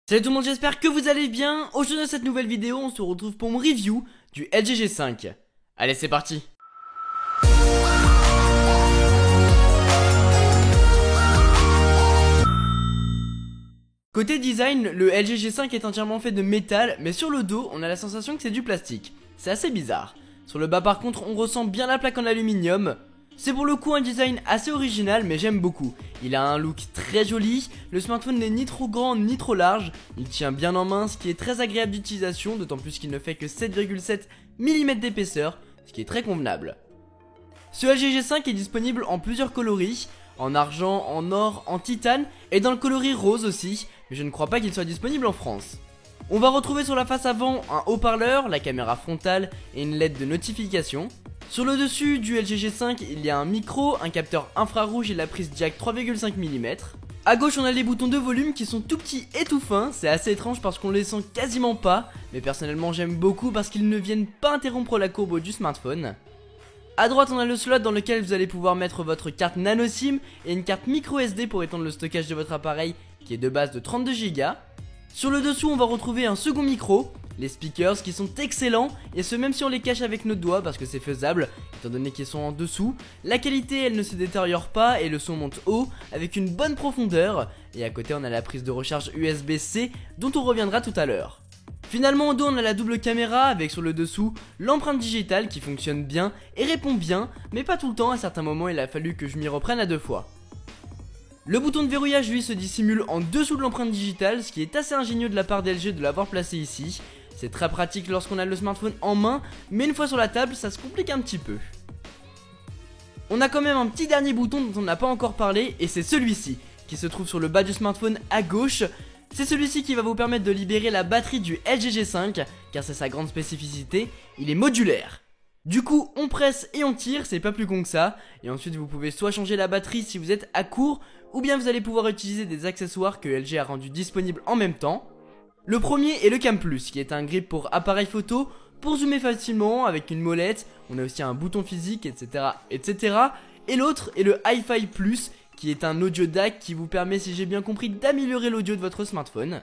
Salut tout le monde, j'espère que vous allez bien. Aujourd'hui dans cette nouvelle vidéo, on se retrouve pour mon review du LG G5. Allez, c'est parti. Côté design, le LG G5 est entièrement fait de métal, mais sur le dos, on a la sensation que c'est du plastique. C'est assez bizarre. Sur le bas par contre, on ressent bien la plaque en aluminium. C'est pour le coup un design assez original, mais j'aime beaucoup. Il a un look très joli, le smartphone n'est ni trop grand ni trop large, il tient bien en main, ce qui est très agréable d'utilisation, d'autant plus qu'il ne fait que 7,7 mm d'épaisseur, ce qui est très convenable. Ce LG G5 est disponible en plusieurs coloris, en argent, en or, en titane et dans le coloris rose aussi, mais je ne crois pas qu'il soit disponible en France. On va retrouver sur la face avant un haut-parleur, la caméra frontale et une LED de notification. Sur le dessus du LG G5, il y a un micro, un capteur infrarouge et la prise jack 3,5 mm. A gauche, on a les boutons de volume qui sont tout petits et tout fins, c'est assez étrange parce qu'on les sent quasiment pas, mais personnellement j'aime beaucoup parce qu'ils ne viennent pas interrompre la courbe du smartphone. A droite, on a le slot dans lequel vous allez pouvoir mettre votre carte nano SIM et une carte micro SD pour étendre le stockage de votre appareil qui est de base de 32 Go. Sur le dessous, on va retrouver un second micro, les speakers qui sont excellents, et ce même si on les cache avec nos doigts parce que c'est faisable, étant donné qu'ils sont en dessous. La qualité elle ne se détériore pas et le son monte haut avec une bonne profondeur, et à côté on a la prise de recharge USB-C dont on reviendra tout à l'heure. Finalement au dos on a la double caméra avec sur le dessous l'empreinte digitale qui fonctionne bien et répond bien, mais pas tout le temps, à certains moments il a fallu que je m'y reprenne à deux fois. Le bouton de verrouillage lui se dissimule en dessous de l'empreinte digitale, ce qui est assez ingénieux de la part d'LG de l'avoir placé ici. C'est très pratique lorsqu'on a le smartphone en main, mais une fois sur la table ça se complique un petit peu. On a quand même un petit dernier bouton dont on n'a pas encore parlé, et c'est celui-ci, qui se trouve sur le bas du smartphone à gauche. C'est celui-ci qui va vous permettre de libérer la batterie du LG G5, car c'est sa grande spécificité, il est modulaire. Du coup on presse et on tire, c'est pas plus con que ça, et ensuite vous pouvez soit changer la batterie si vous êtes à court, ou bien vous allez pouvoir utiliser des accessoires que LG a rendus disponibles en même temps. Le premier est le Cam Plus, qui est un grip pour appareil photo, pour zoomer facilement avec une molette, on a aussi un bouton physique, etc. etc. Et l'autre est le Hi-Fi Plus, qui est un audio DAC qui vous permet, si j'ai bien compris, d'améliorer l'audio de votre smartphone.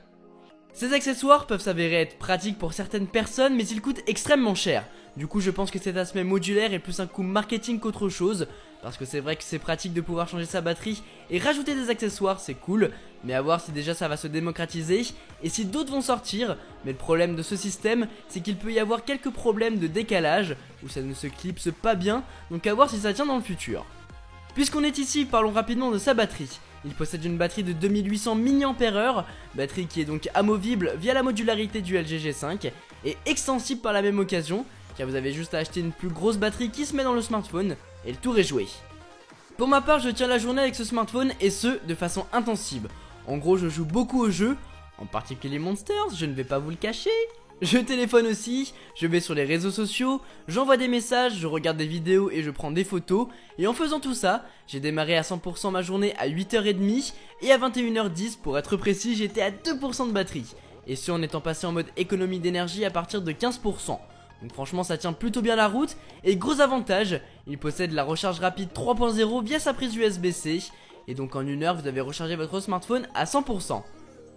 Ces accessoires peuvent s'avérer être pratiques pour certaines personnes, mais ils coûtent extrêmement cher. Du coup je pense que cet aspect modulaire est plus un coup marketing qu'autre chose, parce que c'est vrai que c'est pratique de pouvoir changer sa batterie et rajouter des accessoires, c'est cool, mais à voir si déjà ça va se démocratiser et si d'autres vont sortir. Mais le problème de ce système, c'est qu'il peut y avoir quelques problèmes de décalage, où ça ne se clipse pas bien, donc à voir si ça tient dans le futur. Puisqu'on est ici, parlons rapidement de sa batterie. Il possède une batterie de 2800 mAh, batterie qui est donc amovible via la modularité du LG G5 et extensible par la même occasion, car vous avez juste à acheter une plus grosse batterie qui se met dans le smartphone et le tour est joué. Pour ma part, je tiens la journée avec ce smartphone et ce, de façon intensive. En gros, je joue beaucoup aux jeux, en particulier Monsters, je ne vais pas vous le cacher. Je téléphone aussi, je vais sur les réseaux sociaux, j'envoie des messages, je regarde des vidéos et je prends des photos. Et en faisant tout ça, j'ai démarré à 100% ma journée à 8h30 et à 21h10 pour être précis, j'étais à 2% de batterie. Et ce en étant passé en mode économie d'énergie à partir de 15%. Donc franchement ça tient plutôt bien la route. Et gros avantage, il possède la recharge rapide 3.0 via sa prise USB-C. Et donc en une heure vous avez rechargé votre smartphone à 100%.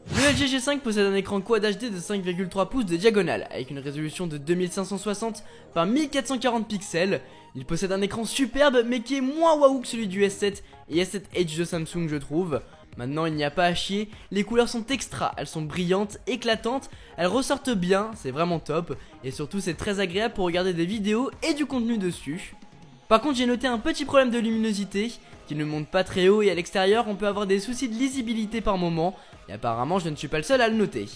Le LG G5 possède un écran Quad HD de 5,3 pouces de diagonale avec une résolution de 2560 par 1440 pixels. Il possède un écran superbe mais qui est moins waouh que celui du S7 et S7 Edge de Samsung je trouve. Maintenant il n'y a pas à chier, les couleurs sont extra, elles sont brillantes, éclatantes, elles ressortent bien, c'est vraiment top. Et surtout c'est très agréable pour regarder des vidéos et du contenu dessus. Par contre j'ai noté un petit problème de luminosité qui ne monte pas très haut et à l'extérieur on peut avoir des soucis de lisibilité par moment. Et apparemment je ne suis pas le seul à le noter.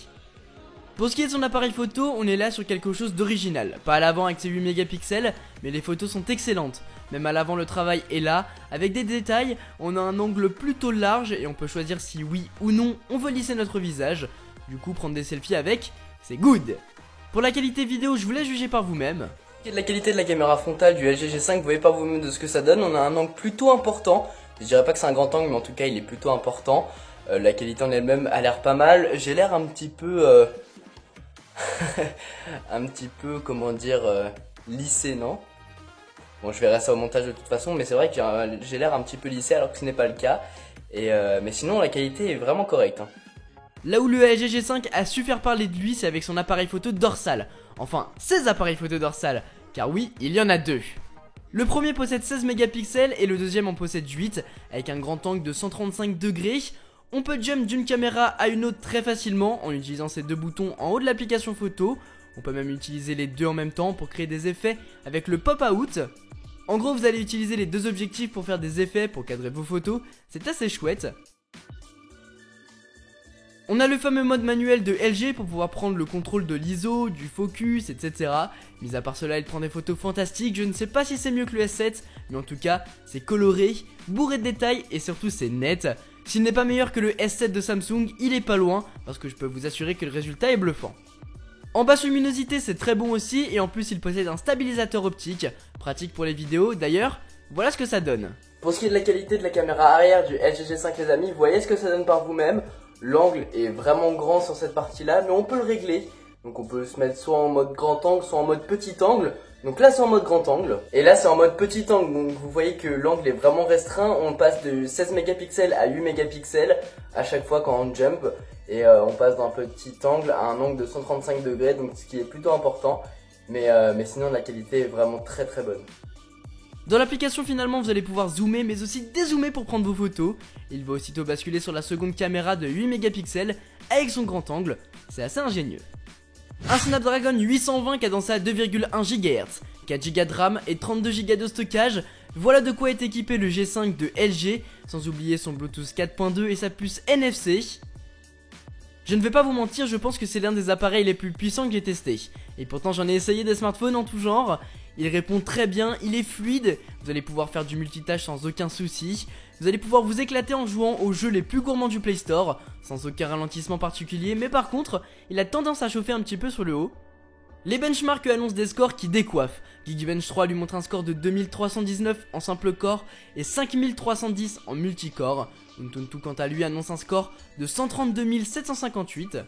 Pour ce qui est de son appareil photo, on est là sur quelque chose d'original. Pas à l'avant avec ses 8 mégapixels, mais les photos sont excellentes. Même à l'avant le travail est là, avec des détails, on a un angle plutôt large et on peut choisir si oui ou non on veut lisser notre visage. Du coup prendre des selfies avec, c'est good. Pour la qualité vidéo je vous laisse juger par vous-même. De la qualité de la caméra frontale du LG G5, vous voyez par vous-même de ce que ça donne, on a un angle plutôt important. Je dirais pas que c'est un grand angle mais en tout cas il est plutôt important. La qualité en elle-même a l'air pas mal, j'ai l'air un petit peu un petit peu comment dire lissé, non? Bon je verrai ça au montage de toute façon, mais c'est vrai que j'ai l'air un petit peu lissé alors que ce n'est pas le cas. Et mais sinon la qualité est vraiment correcte hein. Là où le LG G5 a su faire parler de lui, c'est avec son appareil photo dorsal. Enfin, ses appareils photo dorsal, car oui, il y en a deux. Le premier possède 16 mégapixels et le deuxième en possède 8, avec un grand angle de 135 degrés. On peut jump d'une caméra à une autre très facilement en utilisant ces deux boutons en haut de l'application photo. On peut même utiliser les deux en même temps pour créer des effets avec le pop-out. En gros, vous allez utiliser les deux objectifs pour faire des effets pour cadrer vos photos, c'est assez chouette. On a le fameux mode manuel de LG pour pouvoir prendre le contrôle de l'ISO, du focus, etc. Mis à part cela, il prend des photos fantastiques, je ne sais pas si c'est mieux que le S7, mais en tout cas, c'est coloré, bourré de détails et surtout c'est net. S'il n'est pas meilleur que le S7 de Samsung, il est pas loin, parce que je peux vous assurer que le résultat est bluffant. En basse luminosité, c'est très bon aussi, et en plus il possède un stabilisateur optique, pratique pour les vidéos. D'ailleurs, voilà ce que ça donne. Pour ce qui est de la qualité de la caméra arrière du LG G5 les amis, vous voyez ce que ça donne par vous-même. L'angle est vraiment grand sur cette partie-là, mais on peut le régler. Donc on peut se mettre soit en mode grand angle, soit en mode petit angle. Donc là c'est en mode grand angle, et là c'est en mode petit angle. Donc vous voyez que l'angle est vraiment restreint. On passe de 16 mégapixels à 8 mégapixels à chaque fois quand on jump. Et on passe d'un petit angle à un angle de 135 degrés, donc ce qui est plutôt important. Mais sinon la qualité est vraiment très très bonne. Dans l'application finalement vous allez pouvoir zoomer mais aussi dézoomer pour prendre vos photos. Il va aussitôt basculer sur la seconde caméra de 8 mégapixels avec son grand angle, c'est assez ingénieux. Un Snapdragon 820 cadencé à 2,1 GHz, 4 Go de RAM et 32 Go de stockage, voilà de quoi est équipé le G5 de LG, sans oublier son Bluetooth 4.2 et sa puce NFC. Je ne vais pas vous mentir, je pense que c'est l'un des appareils les plus puissants que j'ai testé. Et pourtant j'en ai essayé des smartphones en tout genre. Il répond très bien, il est fluide, vous allez pouvoir faire du multitâche sans aucun souci. Vous allez pouvoir vous éclater en jouant aux jeux les plus gourmands du Play Store, sans aucun ralentissement particulier, mais par contre, il a tendance à chauffer un petit peu sur le haut. Les benchmarks annoncent des scores qui décoiffent. Geekbench 3 lui montre un score de 2319 en simple core et 5310 en multicore. Untuntu quant à lui annonce un score de 132 758.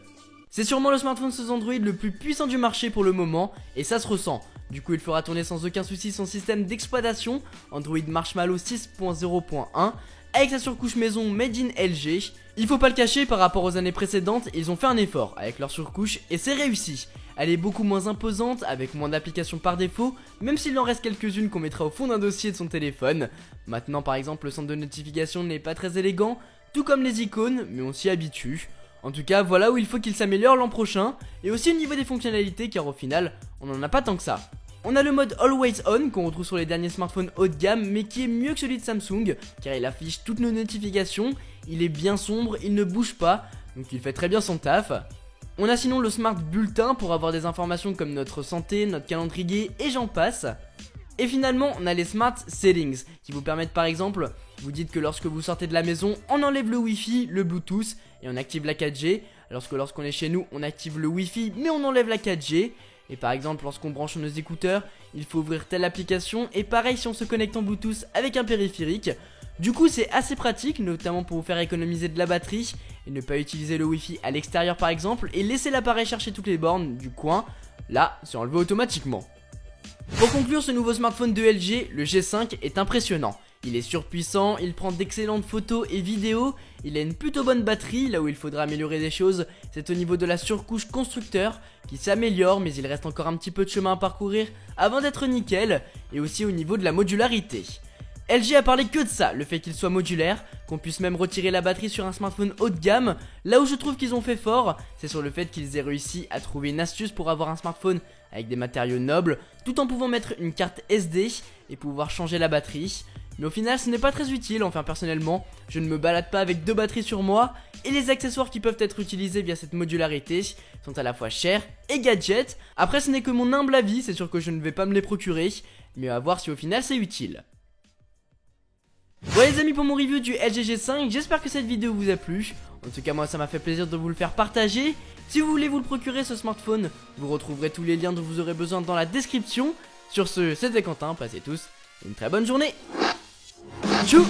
C'est sûrement le smartphone sous Android le plus puissant du marché pour le moment, et ça se ressent. Du coup il fera tourner sans aucun souci son système d'exploitation Android Marshmallow 6.0.1 avec sa surcouche maison made in LG. Il faut pas le cacher, par rapport aux années précédentes, ils ont fait un effort avec leur surcouche et c'est réussi. Elle est beaucoup moins imposante, avec moins d'applications par défaut, même s'il en reste quelques-unes qu'on mettra au fond d'un dossier de son téléphone. Maintenant par exemple le centre de notification n'est pas très élégant, tout comme les icônes, mais on s'y habitue. En tout cas voilà où il faut qu'il s'améliore l'an prochain, et aussi au niveau des fonctionnalités car au final on n'en a pas tant que ça. On a le mode Always On qu'on retrouve sur les derniers smartphones haut de gamme, mais qui est mieux que celui de Samsung car il affiche toutes nos notifications, il est bien sombre, il ne bouge pas, donc il fait très bien son taf. On a sinon le Smart Bulletin pour avoir des informations comme notre santé, notre calendrier et j'en passe. Et finalement on a les Smart Settings qui vous permettent par exemple, vous dites que lorsque vous sortez de la maison on enlève le Wi-Fi, le Bluetooth et on active la 4G, alors que lorsqu'on est chez nous on active le Wi-Fi mais on enlève la 4G. Et par exemple lorsqu'on branche nos écouteurs, il faut ouvrir telle application, et pareil si on se connecte en Bluetooth avec un périphérique. Du coup c'est assez pratique, notamment pour vous faire économiser de la batterie et ne pas utiliser le Wi-Fi à l'extérieur par exemple, et laisser l'appareil chercher toutes les bornes du coin. Là c'est enlevé automatiquement. Pour conclure, ce nouveau smartphone de LG, le G5, est impressionnant. Il est surpuissant, il prend d'excellentes photos et vidéos, il a une plutôt bonne batterie. Là où il faudra améliorer des choses, c'est au niveau de la surcouche constructeur qui s'améliore, mais il reste encore un petit peu de chemin à parcourir avant d'être nickel, et aussi au niveau de la modularité. LG a parlé que de ça, le fait qu'il soit modulaire, qu'on puisse même retirer la batterie sur un smartphone haut de gamme. Là où je trouve qu'ils ont fait fort, c'est sur le fait qu'ils aient réussi à trouver une astuce pour avoir un smartphone avec des matériaux nobles, tout en pouvant mettre une carte SD et pouvoir changer la batterie. Mais au final ce n'est pas très utile, enfin personnellement je ne me balade pas avec deux batteries sur moi, et les accessoires qui peuvent être utilisés via cette modularité sont à la fois chers et gadgets. Après ce n'est que mon humble avis, c'est sûr que je ne vais pas me les procurer, mais à voir si au final c'est utile. Voilà les amis pour mon review du LG G5, j'espère que cette vidéo vous a plu. En tout cas moi ça m'a fait plaisir de vous le faire partager. Si vous voulez vous le procurer ce smartphone, vous retrouverez tous les liens dont vous aurez besoin dans la description. Sur ce, c'était Quentin, passez tous une très bonne journée. Tchou.